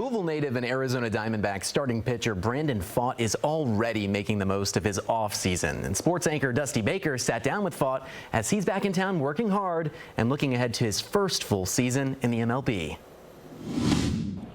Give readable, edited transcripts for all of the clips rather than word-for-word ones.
Louisville native and Arizona Diamondbacks starting pitcher Brandon Pfaadt is already making the most of his offseason. And sports anchor Dusty Baker sat down with Pfaadt as he's back in town working hard and looking ahead to his first full season in the MLB.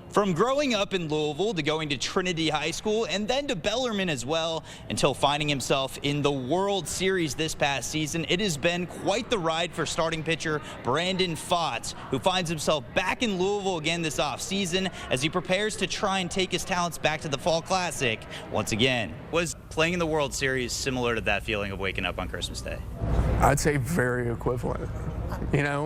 From growing up in Louisville to going to Trinity High School and then to Bellarmine as well, until finding himself in the World Series this past season, it has been quite the ride for starting pitcher Brandon Pfaadt, who finds himself back in Louisville again this offseason as he prepares to try and take his talents back to the Fall Classic once again. Was playing in the World Series similar to that feeling of waking up on Christmas Day? I'd say very equivalent. You know,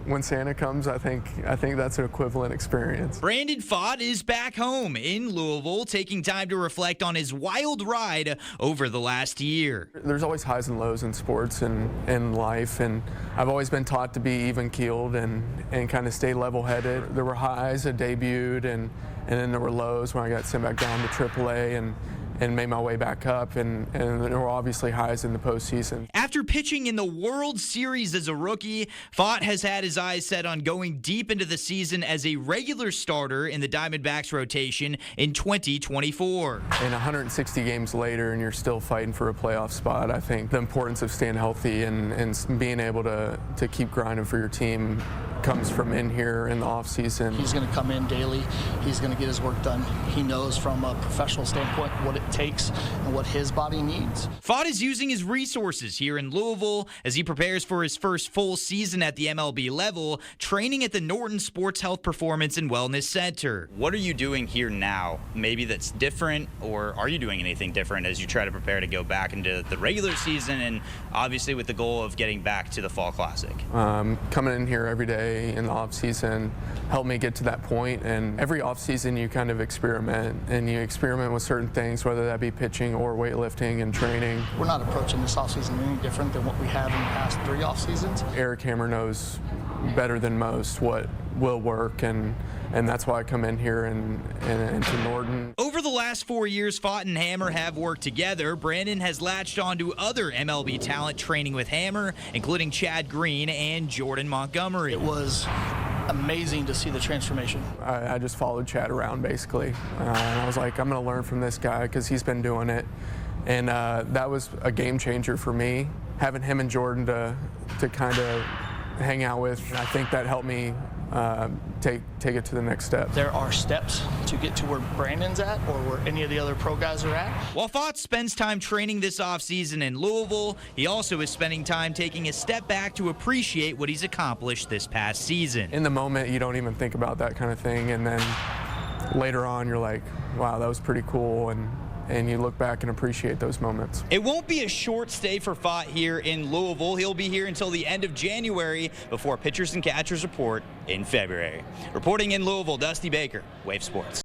when Santa comes, I think that's an equivalent experience. Brandon Pfaadt is back home in Louisville, taking time to reflect on his wild ride over the last year. There's always highs and lows in sports and life, and I've always been taught to be even-keeled and kind of stay level-headed. There were highs, I debuted, and then there were lows when I got sent back down to AAA and made my way back up, and there were obviously highs in the postseason. After pitching in the World Series as a rookie, Pfaadt has had his eyes set on going deep into the season as a regular starter in the Diamondbacks rotation in 2024. And 160 games later, and you're still fighting for a playoff spot, I think the importance of staying healthy and being able to keep grinding for your team comes from in here in the offseason. He's going to come in daily. He's going to get his work done. He knows from a professional standpoint what it takes and what his body needs. Pfaadt is using his resources here in Louisville as he prepares for his first full season at the MLB level, training at the Norton Sports Health Performance and Wellness Center. What are you doing here now? Maybe that's different, or are you doing anything different as you try to prepare to go back into the regular season and obviously with the goal of getting back to the Fall Classic? Coming in here every day in the off season helped me get to that point, and every off season you kind of experiment with certain things, whether that be pitching or weightlifting and training. We're not approaching this off season any different than what we have in the past 3 off seasons. Eric Hammer knows better than most what will work, and that's why I come in here and to Norton. Over the last 4 years, Pfaadt and Hammer have worked together. Brandon has latched on to other MLB talent training with Hammer, including Chad Green and Jordan Montgomery. It was amazing to see the transformation. I just followed Chad around basically, and I was like, I'm going to learn from this guy because he's been doing it, and that was a game changer for me, having him and Jordan to kind of hang out with. I think that helped me take it to the next step. There are steps to get to where Brandon's at or where any of the other pro guys are at. While Pfaadt spends time training this offseason in Louisville, he also is spending time taking a step back to appreciate what he's accomplished this past season. In the moment, you don't even think about that kind of thing, and then later on, you're like, wow, that was pretty cool, and you look back and appreciate those moments. It won't be a short stay for Pfaadt here in Louisville. He'll be here until the end of January before pitchers and catchers report in February. Reporting in Louisville, Dusty Baker, Wave Sports.